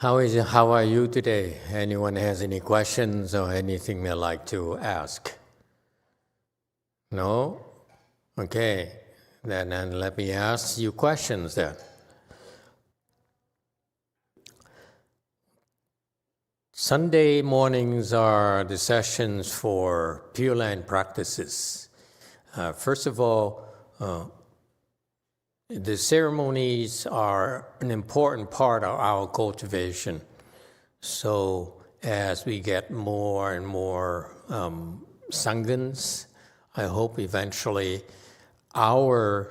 How are you today? Anyone has any questions or anything they'd like to ask? No? Okay. Then let me ask you questions then. Sunday mornings are the sessions for Pureland practices. First of all, the ceremonies are an important part of our cultivation. So as we get more and more sanghas, I hope eventually the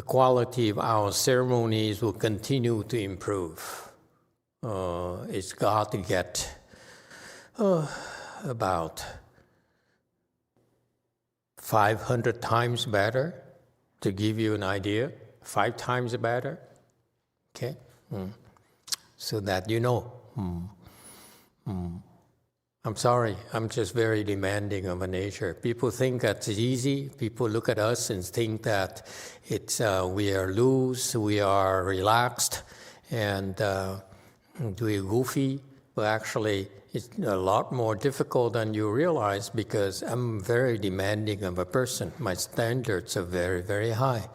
quality of our ceremonies will continue to improve. It's got to get about 500 times better, to give you an idea, 5 times better, okay? So that you know. I'm sorry, I'm just very demanding of a nature. People think that's easy. People look at us and think that we are loose, we are relaxed, and we're goofy. But actually, it's a lot more difficult than you realize because I'm very demanding of a person. My standards are very, very high,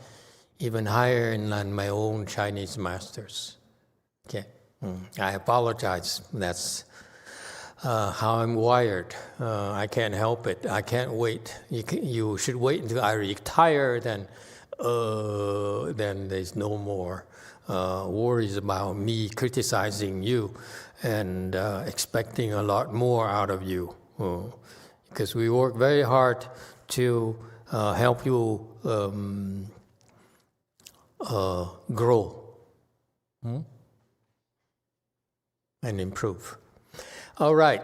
even higher than my own Chinese masters. Okay, I apologize. That's how I'm wired. I can't help it. I can't wait. You should wait until I retire, then there's no more worries about me criticizing you and expecting a lot more out of you. Because we work very hard to help you grow and improve. All right,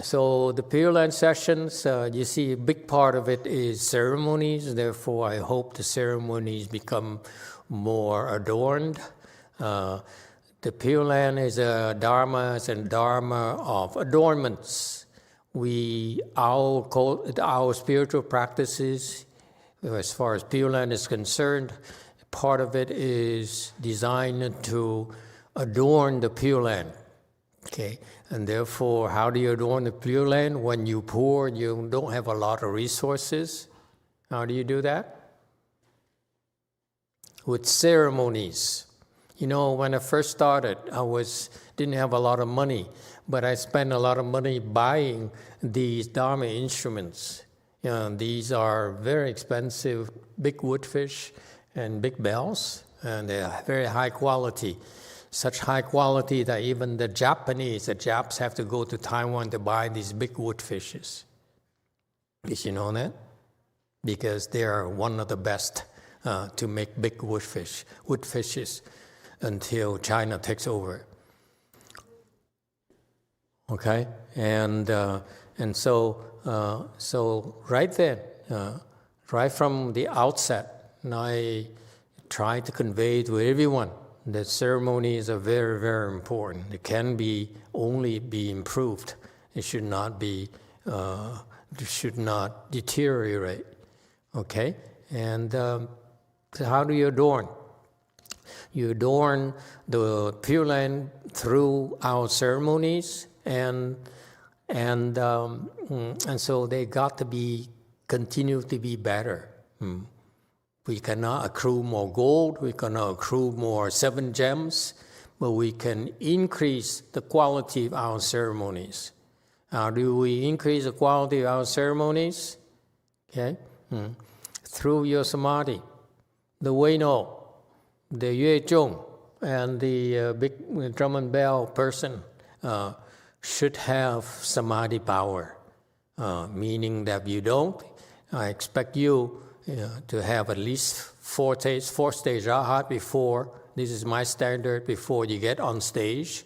so the Pureland sessions, you see a big part of it is ceremonies. Therefore, I hope the ceremonies become more adorned. The Pureland is a Dharma, of adornments. Our spiritual practices, as far as Pureland is concerned, part of it is designed to adorn the Pureland. Okay, and therefore, how do you adorn the Pureland? When you're poor, you don't have a lot of resources. How do you do that? With ceremonies. You know, when I first started, didn't have a lot of money, but I spent a lot of money buying these Dharma instruments. You know, these are very expensive, big woodfish and big bells, and they are very high quality. Such high quality that even the Japs have to go to Taiwan to buy these big woodfishes. Did you know that? Because they are one of the best to make big woodfishes until China takes over. Okay, and so right then, right from the outset, I try to convey to everyone that ceremonies are very, very important. It can only be improved. It should not deteriorate. Okay, and so how do you adorn? You adorn the Pureland through our ceremonies, and so they got to continue to be better. We cannot accrue more gold, we cannot accrue more 7 gems, but we can increase the quality of our ceremonies. How do we increase the quality of our ceremonies? Okay, through your samadhi. The Weino, the Yue Zhong, and the big drum and bell person should have samadhi power, meaning that you don't, I expect you to have at least 4 stage rahat before. This is my standard before you get on stage.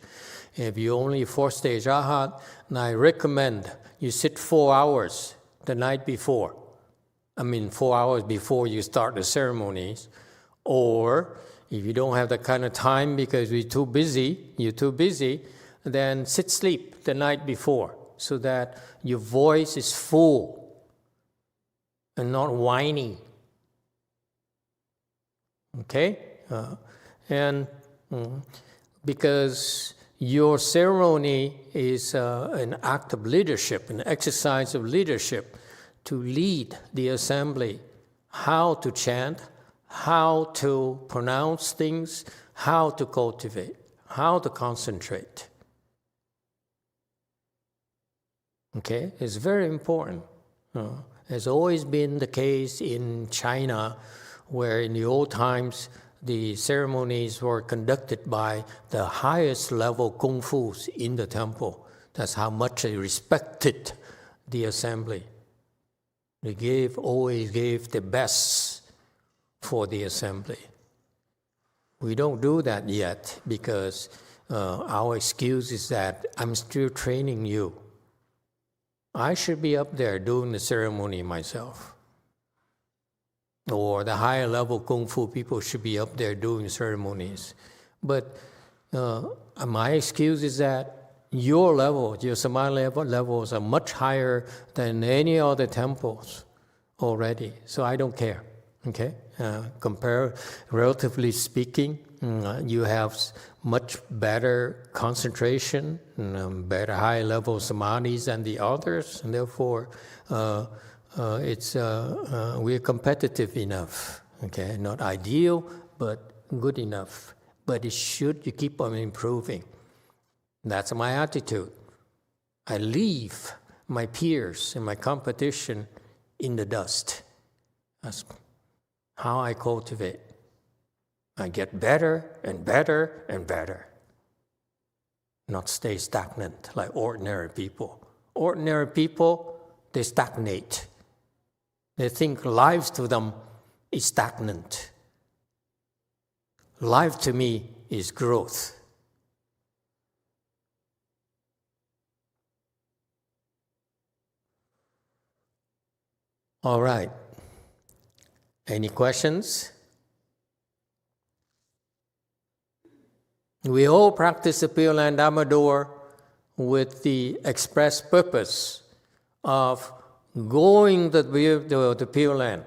If you only 4 stage rahat, then I recommend you sit 4 hours the night before. 4 hours before you start the ceremonies. Or if you don't have that kind of time because you're too busy, then sleep the night before so that your voice is full and not whiny. Okay? because your ceremony is an act of leadership, an exercise of leadership to lead the assembly, how to chant, how to pronounce things, how to cultivate, how to concentrate. Okay, it's very important. It's always been the case in China, where in the old times, the ceremonies were conducted by the highest level kung fus in the temple. That's how much they respected the assembly. They always gave the best for the assembly. We don't do that yet because our excuse is that I'm still training you. I should be up there doing the ceremony myself. Or the higher level Kung Fu people should be up there doing ceremonies. But my excuse is that your level, your Samadhi levels are much higher than any other temples already. So I don't care. Okay? Relatively speaking, you have much better concentration, better high level samadhis than the others, and therefore we're competitive enough. Okay, not ideal, but good enough. But you keep on improving. That's my attitude. I leave my peers and my competition in the dust. That's how I cultivate. I get better and better and better. Not stay stagnant like ordinary people. Ordinary people, they stagnate. They think life to them is stagnant. Life to me is growth. All right. Any questions? We all practice the Pureland Amador with the express purpose of going to the Pure Land.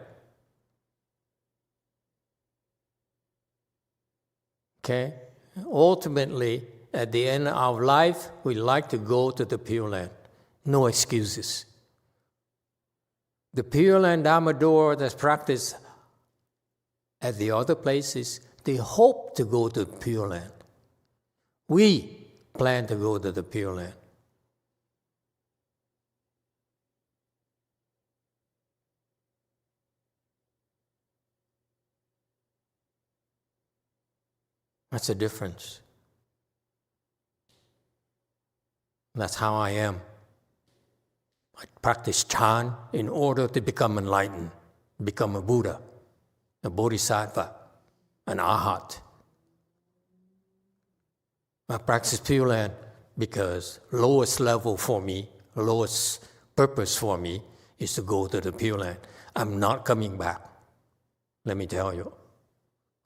Okay? Ultimately, at the end of life, we like to go to the Pure Land. No excuses. The Pure Land Amador that's practiced at the other places, they hope to go to Pure Land. We plan to go to the Pure Land. That's the difference. That's how I am. I practice chant in order to become enlightened, become a Buddha, a Bodhisattva, an Arhat. I practice Pure Land because lowest level for me, lowest purpose for me is to go to the Pure Land. I'm not coming back. Let me tell you.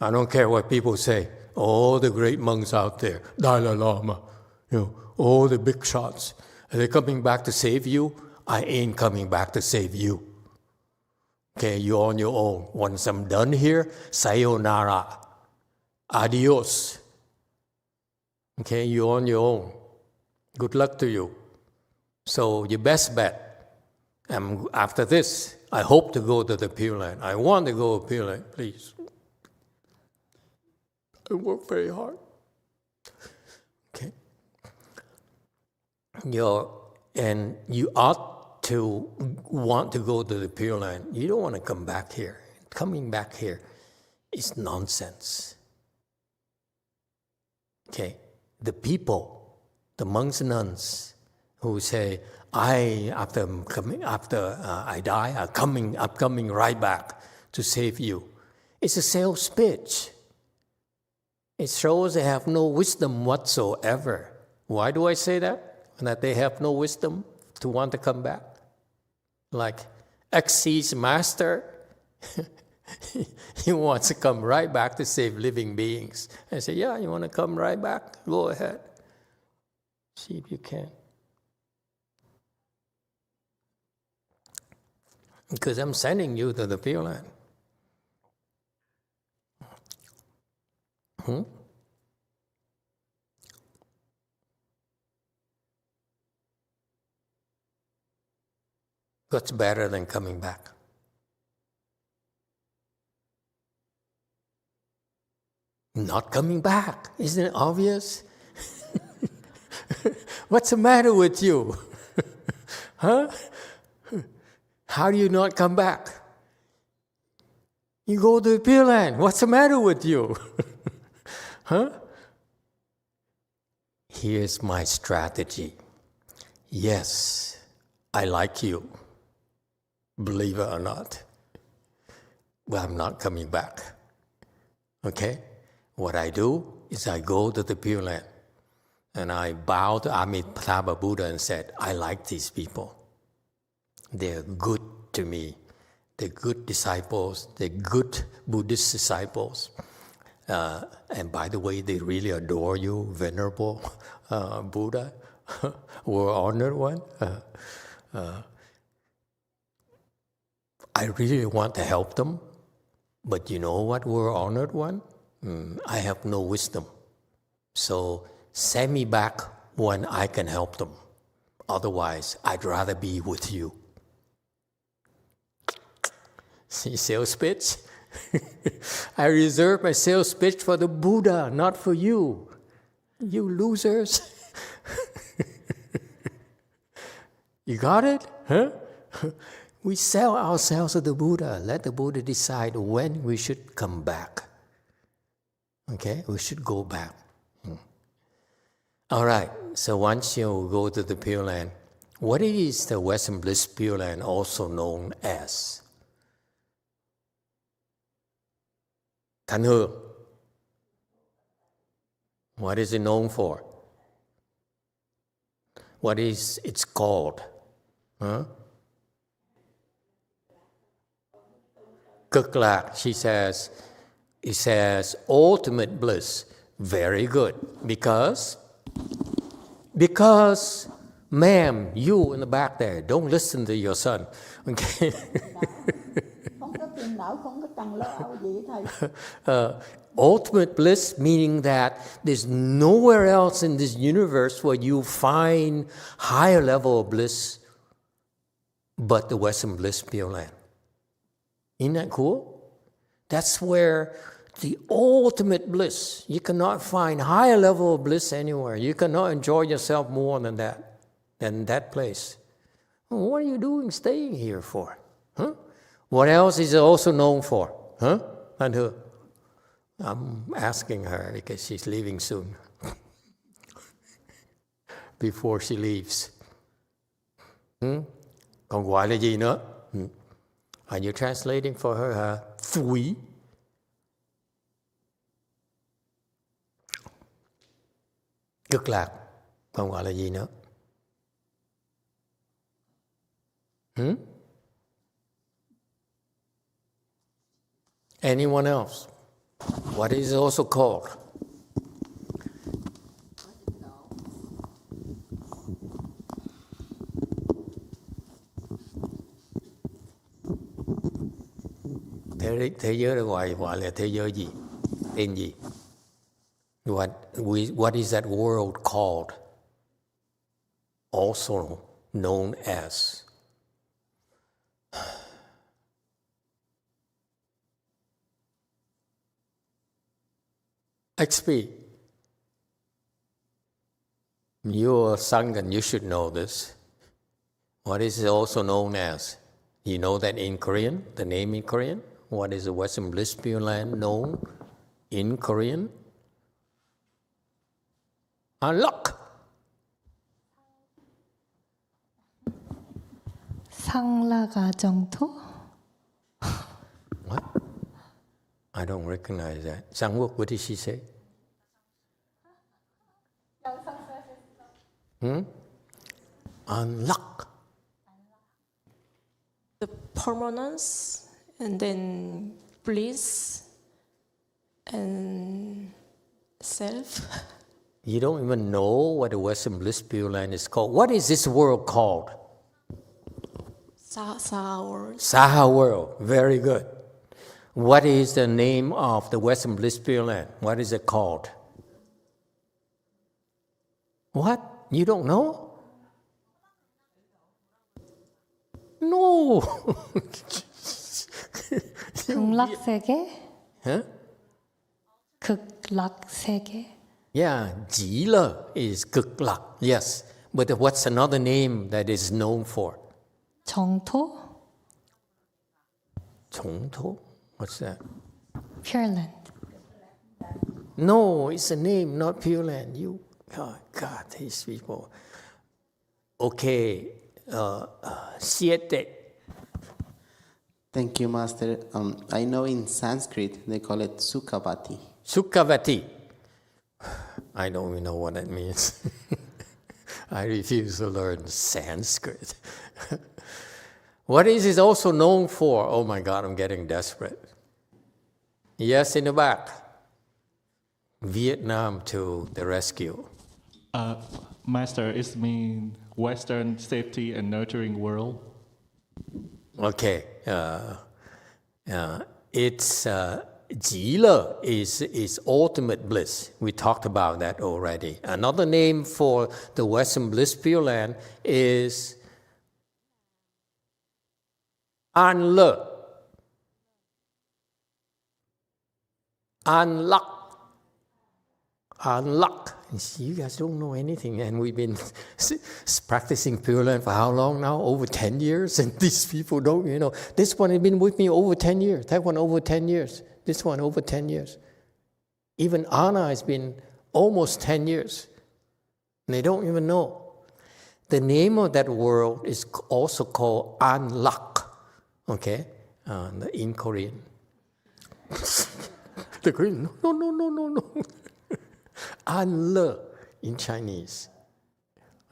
I don't care what people say. All the great monks out there, Dalai Lama, all the big shots. Are they coming back to save you? I ain't coming back to save you. Okay, you're on your own. Once I'm done here, sayonara. Adios. Okay, you're on your own. Good luck to you. So your best bet. After this, I hope to go to the Pure Land. I want to go to Pure Land, please. I work very hard. Okay. And you ought to want to go to the Pure Land. You don't want to come back here. Coming back here is nonsense. Okay. The people, the monks and nuns who say, after I die, I'm coming right back to save you. It's a sales pitch. It shows they have no wisdom whatsoever. Why do I say that? That they have no wisdom to want to come back? Like X's master, he wants to come right back to save living beings. I say, yeah, you want to come right back? Go ahead. See if you can. Because I'm sending you to the Pure Land. What's better than coming back? Not coming back. Isn't it obvious? What's the matter with you? Huh? How do you not come back? You go to the Pureland. What's the matter with you? Huh? Here's my strategy. Yes, I like you. Believe it or not. But I'm not coming back. Okay? What I do is I go to the Pureland and I bow to Amitabha Buddha and said, I like these people. They're good to me. They're good disciples. They're good Buddhist disciples. And by the way, they really adore you, Venerable Buddha, World Honored One. I really want to help them. But you know what, World Honored One? I have no wisdom. So send me back when I can help them. Otherwise, I'd rather be with you. See, sales pitch? I reserve my sales pitch for the Buddha, not for you. You losers. You got it? Huh? We sell ourselves to the Buddha. Let the Buddha decide when we should come back. Okay? We should go back. All right. So once you go to the Pureland, what is the Western Bliss Pureland also known as? Thanh Hương. What is it known for? What is it's called? Huh? Cực lạc, she says. It says ultimate bliss. Very good. Because, ma'am, you in the back there, don't listen to your son. Okay? Ultimate bliss meaning that there's nowhere else in this universe where you find higher level of bliss but the Western Bliss Pureland. Isn't that cool? That's where the ultimate bliss. You cannot find higher level of bliss anywhere. You cannot enjoy yourself more than that place. Well, what are you doing staying here for? Huh? What else is it also known for? Huh? And who? I'm asking her because she's leaving soon. Before she leaves. Còn gọi là gì nữa? Are you translating for her? Three. Cực lạc. Còn gọi là gì nữa? Anyone else? What is it also called? Thế giới gọi là thế giới gì? Tên gì? What is that world called? Also known as. XP. You're a Sangha, you should know this. What is it also known as? You know that in Korean, the name in Korean? What is the Western Bliss Pureland known in Korean? Unlock. 상라가 정토? What? I don't recognize that. Sangwok, what did she say? Unlock. The permanence, and then bliss, and self. You don't even know what the Western Bliss Pureland is called. What is this world called? Saha world. Saha world. Very good. What is the name of the Western Bliss Pureland? What is it called? What? You don't know? No. 극락 세계? Huh? 극락 세계. Yeah, Jila is Kuklak, yes. But what's another name that is known for? 정토? Chongto? What's that? Pureland. No, it's a name, not Pureland. Oh, God, these people. Okay, Siete. Thank you, Master. I know in Sanskrit they call it Sukhavati. Sukhavati. I don't even know what that means. I refuse to learn Sanskrit. What is it also known for? Oh my God, I'm getting desperate. Yes, in the back. Vietnam to the rescue. Master, it means Western safety and nurturing world. Okay. It's Jila is ultimate bliss. We talked about that already. Another name for the Western Bliss Pure Land is An Le. Unluck. Unluck. You guys don't know anything, and we've been practicing Pure Land for how long now? Over 10 years, and these people don't, This one has been with me over 10 years. That one over 10 years. This one over 10 years. Even Anna has been almost 10 years. And they don't even know. The name of that world is also called Unluck. Okay? In Korean. The Korean, no. An-le in Chinese,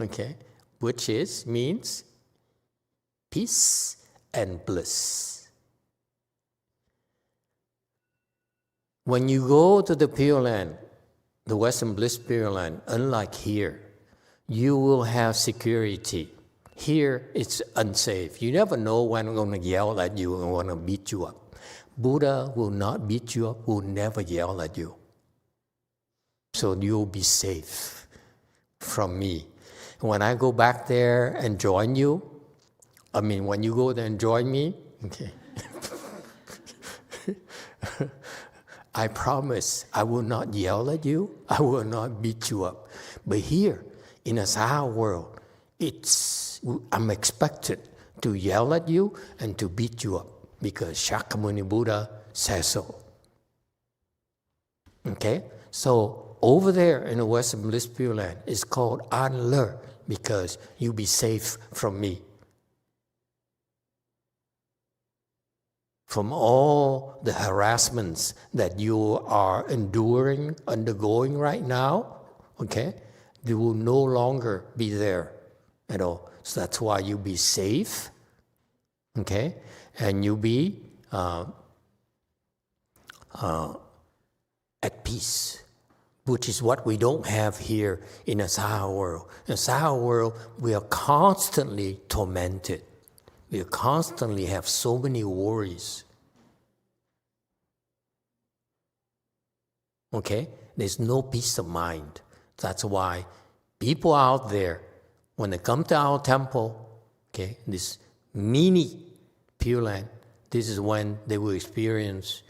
okay, which means peace and bliss. When you go to the Pure Land, the Western Bliss Pure Land, unlike here, you will have security. Here, it's unsafe. You never know when I'm going to yell at you and want to beat you up. Buddha will not beat you up, will never yell at you. So you'll be safe from me. When I go back there and join you, when you go there and join me, okay, I promise I will not yell at you, I will not beat you up. But here, in a Saha world, I'm expected to yell at you and to beat you up because Shakyamuni Buddha says so. Okay? So over there in the Western Bliss Pure Land, it's called An-le because you'll be safe from me. From all the harassments that you are undergoing right now, okay, they will no longer be there at all. So that's why you'll be safe, okay, and you'll be at peace, which is what we don't have here in a Saha world. In a Saha world, we are constantly tormented. We constantly have so many worries. Okay? There's no peace of mind. That's why people out there, when they come to our temple, okay, this mini Pure Land, this is when they will experience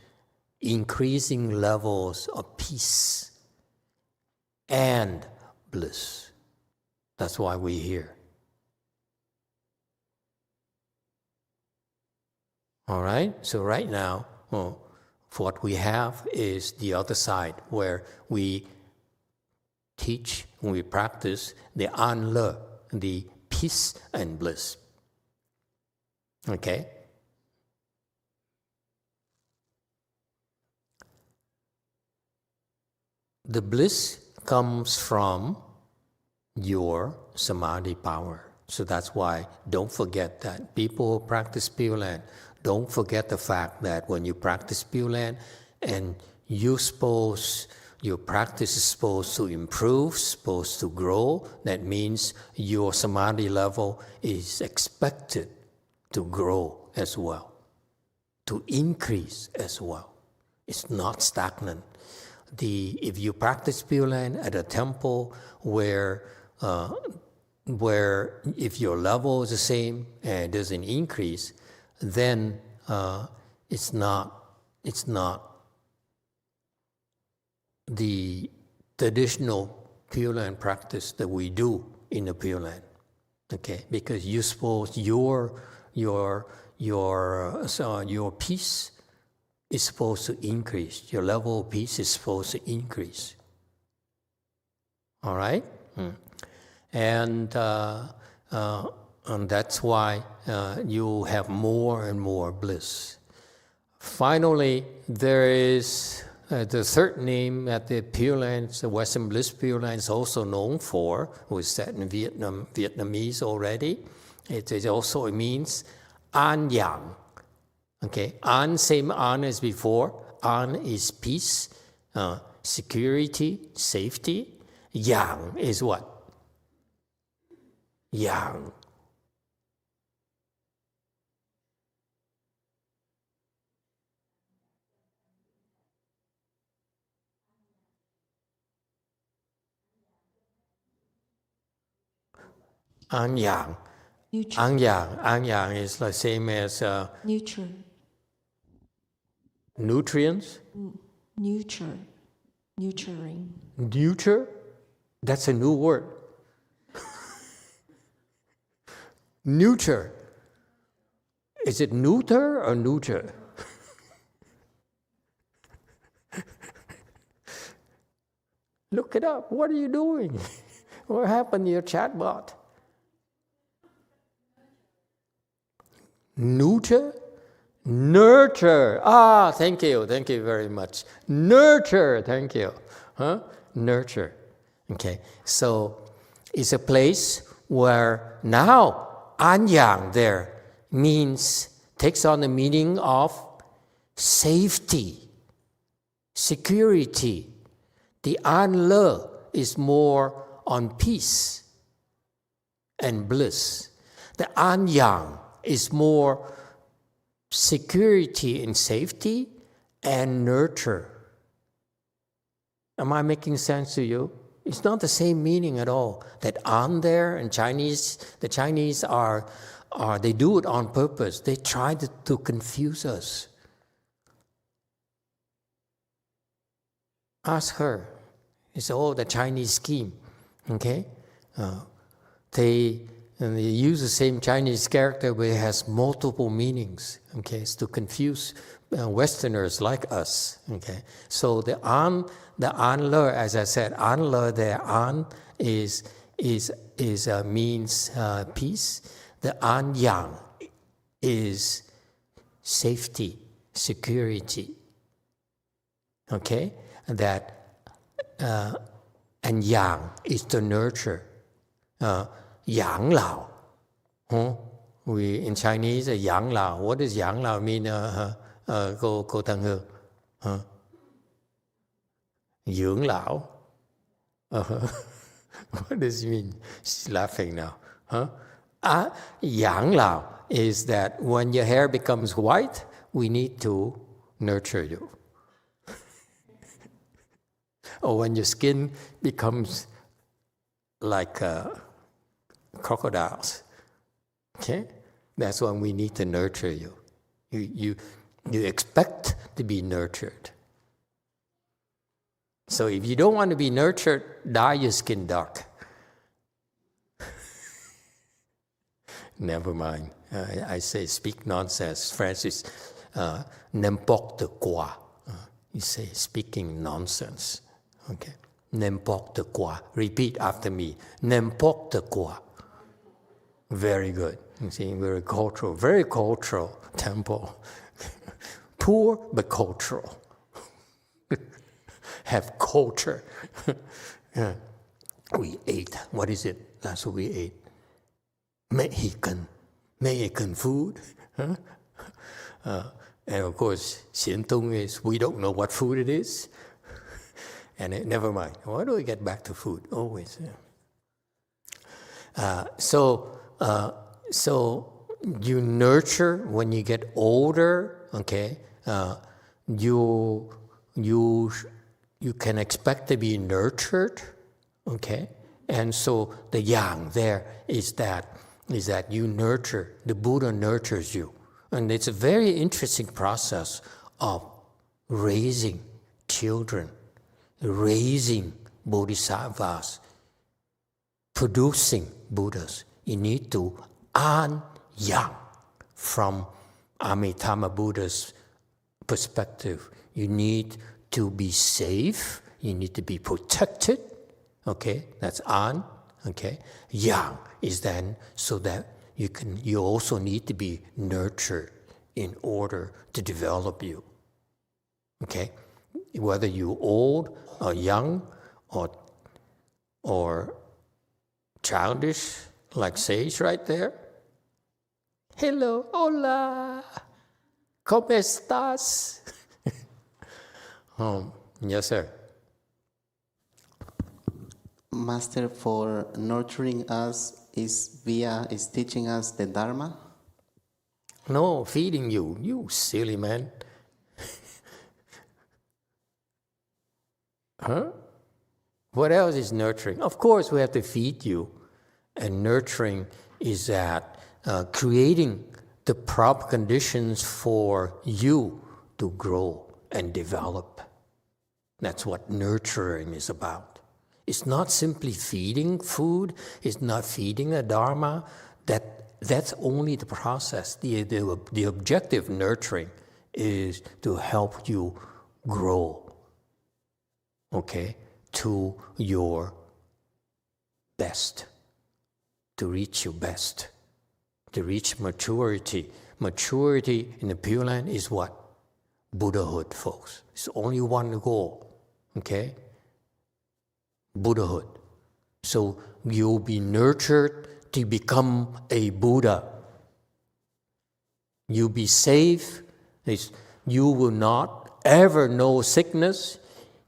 increasing levels of peace and bliss. That's why we're here. All right? So right now, what we have is the other side where we teach, we practice the An-le, the peace and bliss. Okay? The bliss comes from your samadhi power. So that's why don't forget that. People who practice Pure Land, don't forget the fact that when you practice Pure Land and your practice is supposed to improve, supposed to grow, that means your samadhi level is expected to grow as well, to increase as well. It's not stagnant. If you practice Pure Land at a temple where where if your level is the same and it doesn't increase, then it's not the traditional Pure Land practice that we do in the Pure Land. Okay, because you suppose your peace is supposed to increase. Your level of peace is supposed to increase. All right? And that's why you have more and more bliss. Finally, there is the third name that the Pure Land, the Western Bliss Pure Land, is also known for, was said in Vietnamese already. It also means An Yang. Okay, An, same An as before. An is peace, security, safety. Yang is what? Yang. An Yang. Neutral. An Yang. An Yang is the same as Neutral. nutrients. Neutral. Nurturing. Neuter? That's a new word. Neuter. Is it neuter or neuter? Look it up. What are you doing? What happened to your chatbot? Neuter? Nurture. Ah, thank you. Thank you very much. Nurture. Thank you. Nurture. Okay. So it's a place where now Anyang there takes on the meaning of safety, security. The An Le is more on peace and bliss. The An Yang is more security and safety and nurture. Am I making sense to you? It's not the same meaning at all. That An there in Chinese, the Chinese are they do it on purpose. They try to confuse us. Ask her. It's all the Chinese scheme. Okay? They use the same Chinese character, but it has multiple meanings. Okay? It's to confuse Westerners like us. Okay? So the An Le, as I said, An Le there, An is means peace. The An Yang is safety, security. Okay? That and Yang is to nurture. Yang Lao. We in Chinese, Yang Lao. What does Yang Lao mean? Cô Tăng Hương. Dưỡng lão. What does it mean? She's laughing now. Yang Lao is that when your hair becomes white, we need to nurture you. Or when your skin becomes like crocodiles, okay? That's when we need to nurture you. You expect to be nurtured. So if you don't want to be nurtured, dye your skin dark. Never mind. I say speak nonsense. Francis, n'importe quoi. You say speaking nonsense. Okay. N'importe quoi. Repeat after me. N'importe quoi. Very good. You see, very cultural temple. Poor but cultural. Have culture. Yeah. We ate. What is it? That's what we ate. Mexican food. Huh? And of course, Xiantung is, we don't know what food it is. And never mind. Why do we get back to food? Always. Yeah. So you nurture when you get older. Okay. You can expect to be nurtured. Okay. And so the yang there is that you nurture, the Buddha nurtures you. And it's a very interesting process of raising children, raising bodhisattvas, producing Buddhas. You need to earn yang from Amitabha Buddha's perspective. You need to be safe. You need to be protected. Okay, that's an. Okay, yang is then so that you also need to be nurtured in order to develop you. Okay, whether you old or young or childish, like Sage right there. Hello, hola, ¿cómo estás? Yes, sir. Master, for nurturing us is teaching us the Dharma? No, feeding you. You silly man. Huh? What else is nurturing? Of course, we have to feed you. And nurturing is that creating the proper conditions for you to grow and develop. That's what nurturing is about. It's not simply feeding food. It's not feeding a Dharma. That's only the process. The objective nurturing is to help you grow, okay, to your best, to reach your best, to reach maturity. Maturity in the Pure Land is what? Buddhahood, folks. It's only one goal, okay? Buddhahood. So you'll be nurtured to become a Buddha. You'll be safe. You will not ever know sickness.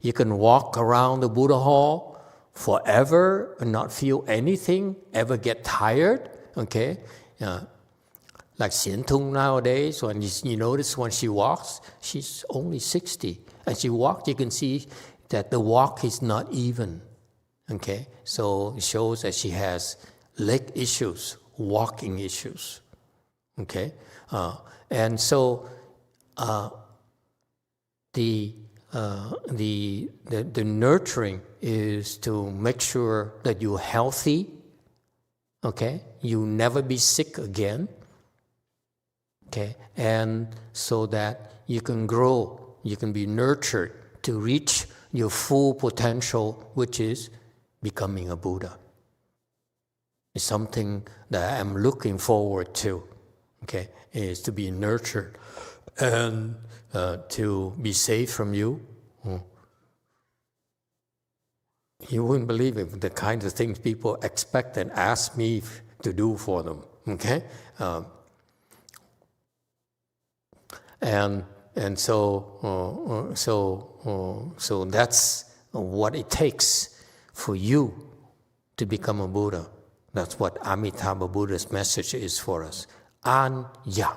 You can walk around the Buddha hall forever and not feel anything, ever get tired, okay? Like Xian Tung nowadays, when you notice when she walks, she's only 60. As she walks, you can see that the walk is not even. Okay, so it shows that she has leg issues, walking issues. Okay, and so the nurturing is to make sure that you're healthy. Okay, you never be sick again. Okay, and so that you can grow, you can be nurtured to reach your full potential, which is becoming a Buddha. It's something that I'm looking forward to, okay, is to be nurtured and to be safe from you. You wouldn't believe it, the kinds of things people expect and ask me to do for them, okay? And so that's what it takes for you to become a Buddha. That's what Amitabha Buddha's message is for us. An yang.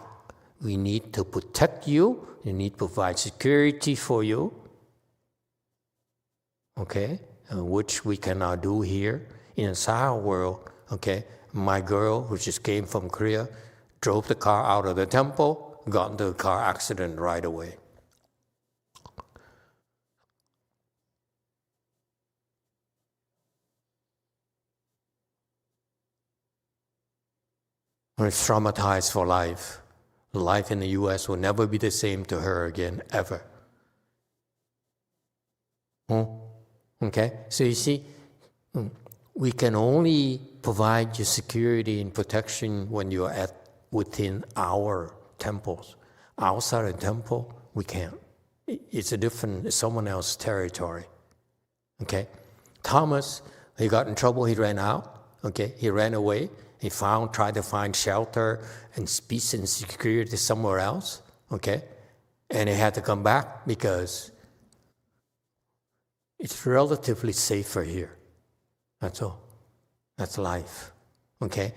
We need to protect you. We need to provide security for you. Okay? Which we cannot do here. In the Sahara world, okay, my girl, who just came from Korea, drove the car out of the temple, got into a car accident right away. Was traumatized for life. Life in the U.S. will never be the same to her again, ever. Okay? So you see, we can only provide you security and protection when you're within our temples. Outside the temple, we can't. It's someone else's territory. Okay? Thomas, he got in trouble, he ran out. Okay? He ran away. He tried to find shelter and peace and security somewhere else, okay? And he had to come back because it's relatively safer here. That's all. That's life, okay?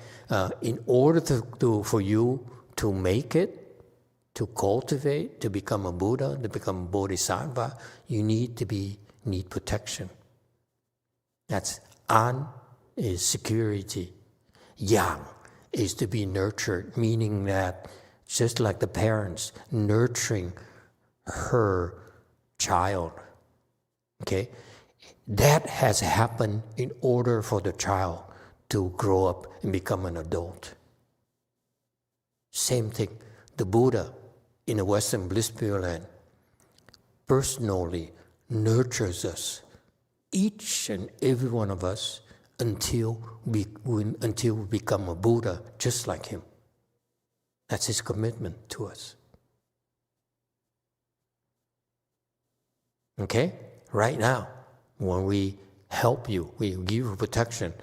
In order for you to make it, to cultivate, to become a Buddha, to become a Bodhisattva, you need protection. That's an is security. Yang is to be nurtured, meaning that just like the parents nurturing her child, okay, that has happened in order for the child to grow up and become an adult. Same thing, the Buddha in the Western Bliss Pure Land personally nurtures us, each and every one of us, until we become a Buddha just like him. That's his commitment to us. Okay? Right now, when we help you, we give you protection,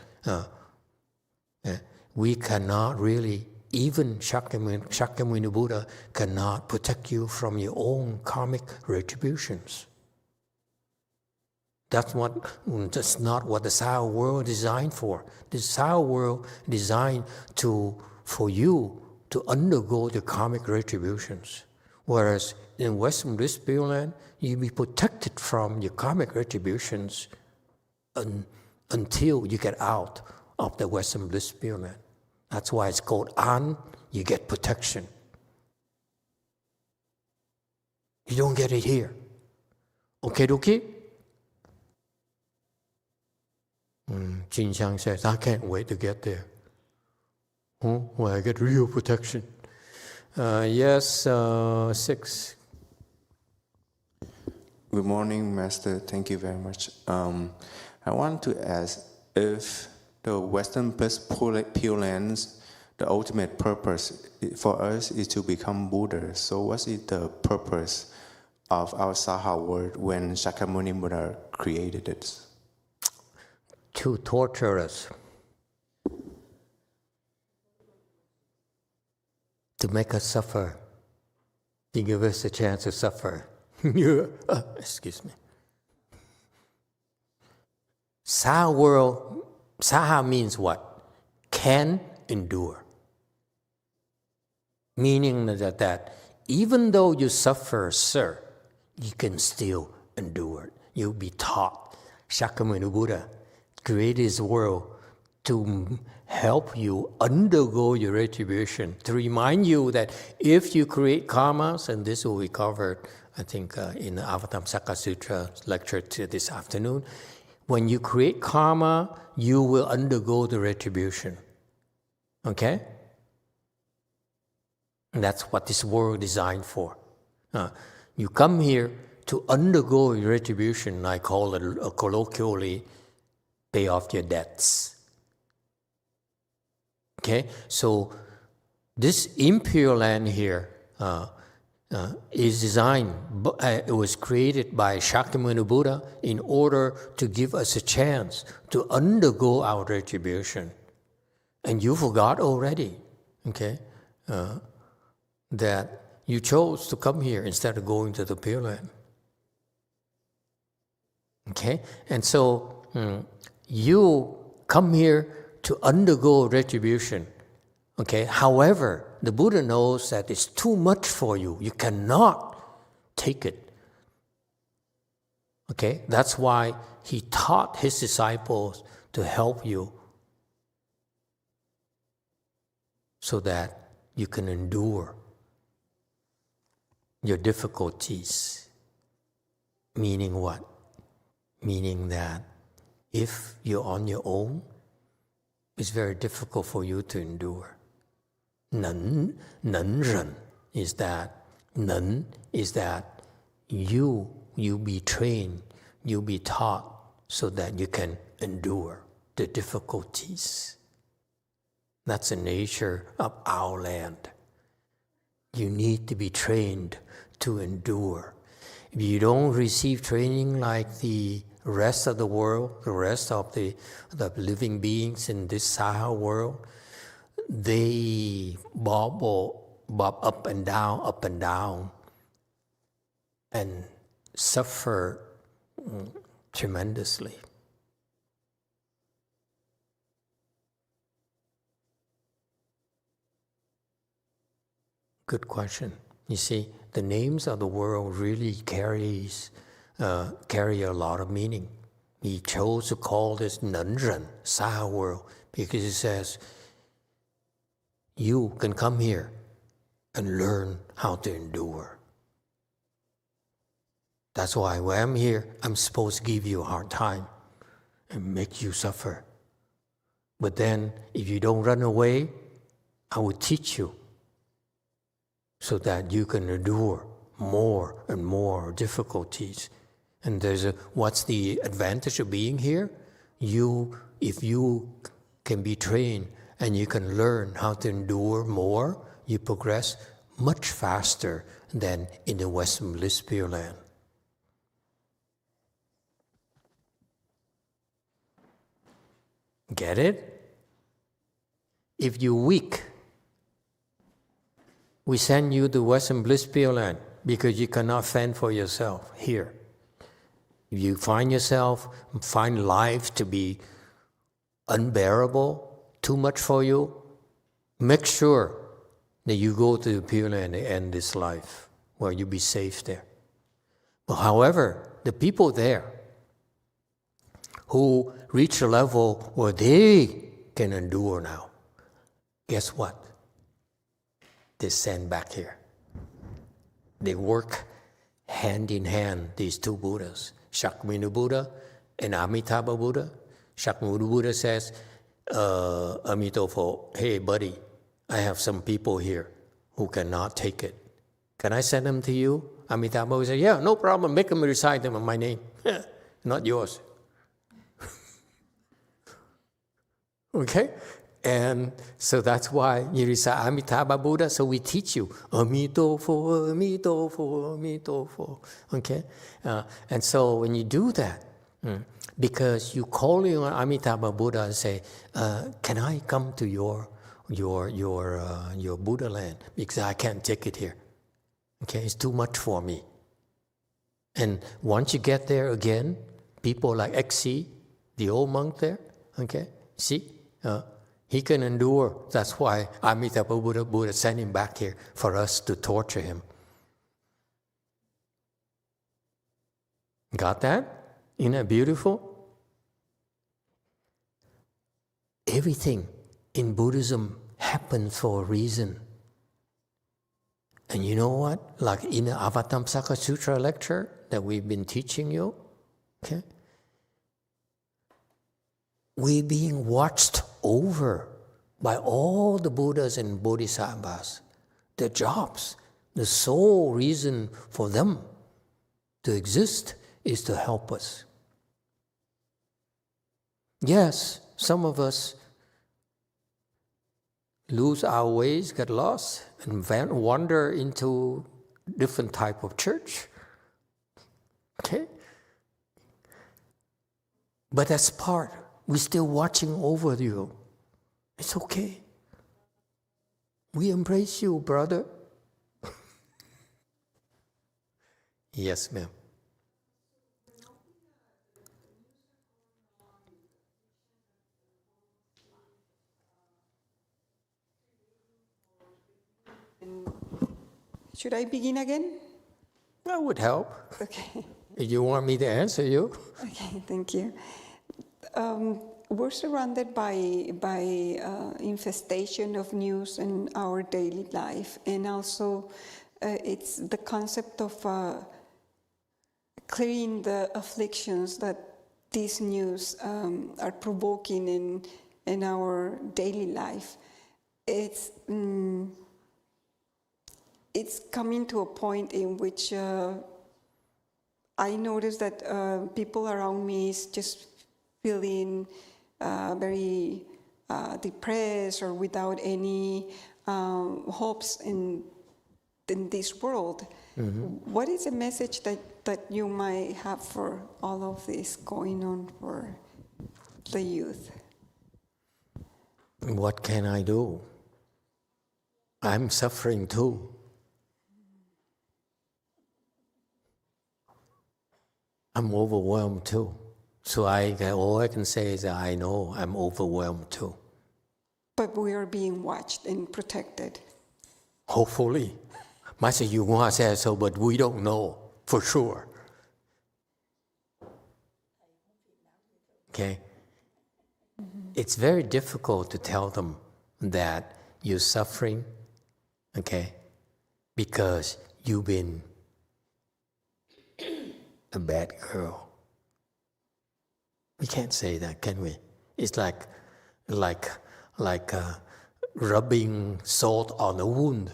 we cannot really, even Shakyamuni Buddha cannot protect you from your own karmic retributions. That's not what the Sao world designed for. The Sao world designed for you to undergo the karmic retributions. Whereas in Western Bliss Pure Land, you'll be protected from your karmic retributions until you get out of the Western Bliss Pure Land. That's why it's called An, you get protection. You don't get it here. Okay, dokie? Jin Chang says, I can't wait to get there. When I get real protection. Yes, 6. Good morning, Master. Thank you very much. I want to ask if the Western Bliss Pure Lands, the ultimate purpose for us is to become Buddha. So what is the purpose of our Saha world when Shakyamuni Buddha created it? To torture us. To make us suffer. To give us a chance to suffer. Excuse me. Saha world, Saha means what? Can endure. Meaning that even though you suffer, sir, you can still endure. You'll be taught. Shakyamuni Buddha created his world to help you undergo your retribution, to remind you that if you create karmas, and this will be covered, I think, in the Avatamsaka Sutra lecture this afternoon, when you create karma, you will undergo the retribution. Okay? And that's what this world is designed for. You come here to undergo your retribution, I call it colloquially, pay off your debts. Okay, so this impure land here is designed, it was created by Shakyamuni Buddha in order to give us a chance to undergo our retribution. And you forgot already, okay, that you chose to come here instead of going to the Pure Land. Okay, and so you come here to undergo retribution. Okay, however, the Buddha knows that it's too much for you. You cannot take it. Okay, that's why he taught his disciples to help you so that you can endure your difficulties. Meaning what? Meaning that if you're on your own, it's very difficult for you to endure. Nen ren is that you be trained, you be taught so that you can endure the difficulties. That's the nature of our land. You need to be trained to endure. If you don't receive training like the rest of the world, the rest of the living beings in this Saha world, they bob up and down, and suffer tremendously. Good question. You see, the names of the world really carry a lot of meaning. he chose to call this 能忍 Saha world because he says, you can come here and learn how to endure. That's why when I'm here, I'm supposed to give you a hard time and make you suffer. But then, if you don't run away, I will teach you so that you can endure more and more difficulties. And what's the advantage of being here? If you can be trained and you can learn how to endure more, you progress much faster than in the Western bliss Pure Land. Get it? If you're weak, we send you to Western bliss Pure Land because you cannot fend for yourself here. If you find life to be unbearable, too much for you, make sure that you go to the Pure Land and end this life where you'll be safe there. But however, the people there who reach a level where they can endure now, guess what? They send back here. They work hand in hand, these two Buddhas, Shakyamuni Buddha and Amitabha Buddha. Shakyamuni Buddha says, Amitofo, hey buddy, I have some people here who cannot take it. Can I send them to you? Amitabha will say, yeah, no problem, make them recite them in my name. Not yours. Okay? And so that's why you recite Amitabha Buddha, so we teach you Amitofo, Amitofo, Amitofo. Okay? And so when you do that, because you call on Amitabha Buddha and say, can I come to your Buddha land? Because I can't take it here. Okay? It's too much for me. And once you get there again, people like Exi, the old monk there, okay? See? He can endure. That's why Amitabha Buddha sent him back here for us to torture him. Got that? Isn't that beautiful? Everything in Buddhism happens for a reason. And you know what? Like in the Avatamsaka Sutra lecture that we've been teaching you, okay? We're being watched over by all the Buddhas and Bodhisattvas. Their jobs, the sole reason for them to exist is to help us. Yes, some of us lose our ways, get lost, and wander into different type of church. Okay? But that's part. We're still watching over you. It's okay. We embrace you, brother. Yes, ma'am. Should I begin again? That would help. Okay. If you want me to answer you. Okay, thank you. We're surrounded by infestation of news in our daily life, and also it's the concept of clearing the afflictions that these news are provoking in our daily life. It's coming to a point in which I notice that people around me is just feeling very depressed or without any hopes in this world. Mm-hmm. What is the message that you might have for all of this going on for the youth? What can I do? I'm suffering too. I'm overwhelmed too. So all I can say is that I know I'm overwhelmed too. But we are being watched and protected. Hopefully. Master Yunghua says so, but we don't know for sure. okay? It's very difficult to tell them that you're suffering, okay, because you've been a bad girl. We can't say that, can we? It's like rubbing salt on a wound.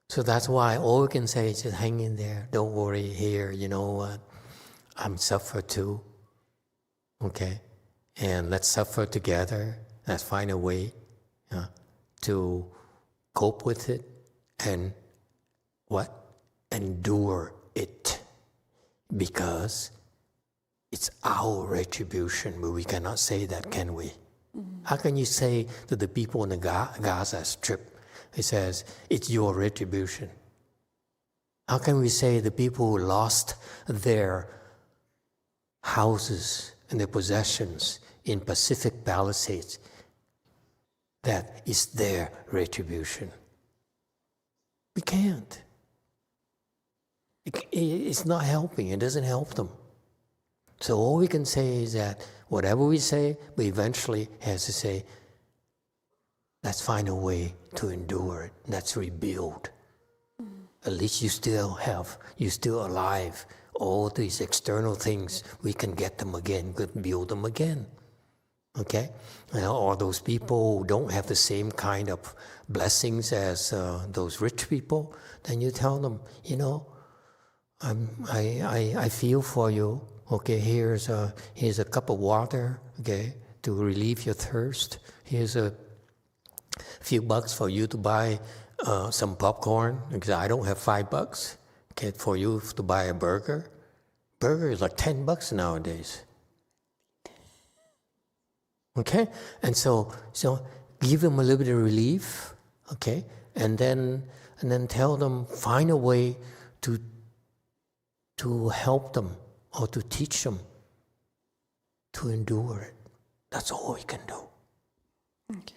So that's why all we can say is just hang in there. Don't worry here. You know what? I'm suffer too. Okay? And let's suffer together. Let's find a way to cope with it and what? Endure it. Because it's our retribution, but we cannot say that, can we? How can you say to the people in the Gaza Strip, it says, it's your retribution? How can we say the people who lost their houses and their possessions in Pacific Palisades, that is their retribution? We can't. It's not helping. It doesn't help them. So all we can say is that whatever we say, we eventually have to say, let's find a way to endure it. Let's rebuild. At least you're still alive. All these external things, we can get them again, could build them again. Okay? Or those people who don't have the same kind of blessings as those rich people, then you tell them, you know, I feel for you. Okay, here's a cup of water, okay, to relieve your thirst. Here's a few bucks for you to buy some popcorn, because I don't have $5. Okay, for you to buy a burger. Burger is like $10 nowadays. Okay, and so give them a little bit of relief, okay, and then tell them, find a way to help them or to teach them to endure it. That's all we can do. Okay.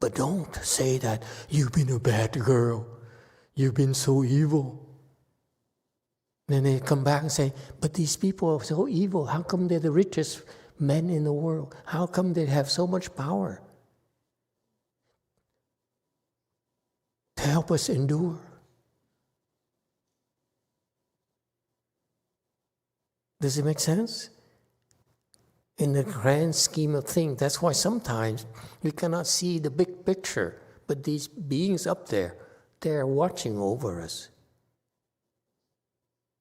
But don't say that you've been a bad girl, you've been so evil. Then they come back and say, but these people are so evil. How come they're the richest men in the world? How come they have so much power to help us endure? Does it make sense? In the grand scheme of things, that's why sometimes we cannot see the big picture. But these beings up there, they're watching over us.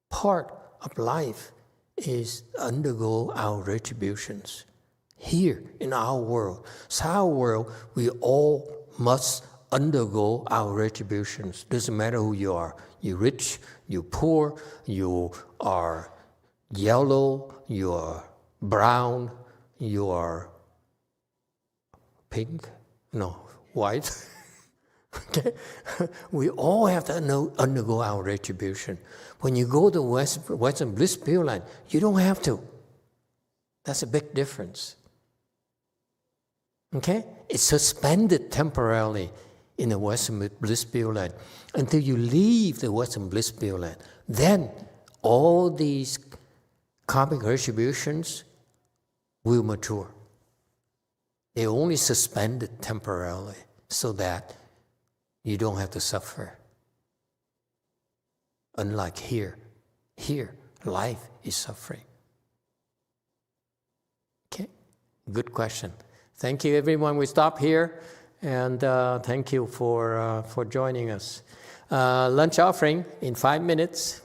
Part of life is undergo our retributions here in our world. So our world, we all must undergo our retributions. Doesn't matter who you are. You're rich, you're poor, you are yellow, you are brown, you are pink, no, white. Okay? We all have to undergo our retribution. When you go to Western Bliss Pureland, you don't have to. That's a big difference. Okay? It's suspended temporarily in the Western Bliss Pureland until you leave the Western Bliss Pureland. Then all these karmic retributions will mature. They only suspended temporarily so that you don't have to suffer. Unlike here, life is suffering. Okay, good question. Thank you, everyone. We stop here, and thank you for joining us. Lunch offering in 5 minutes.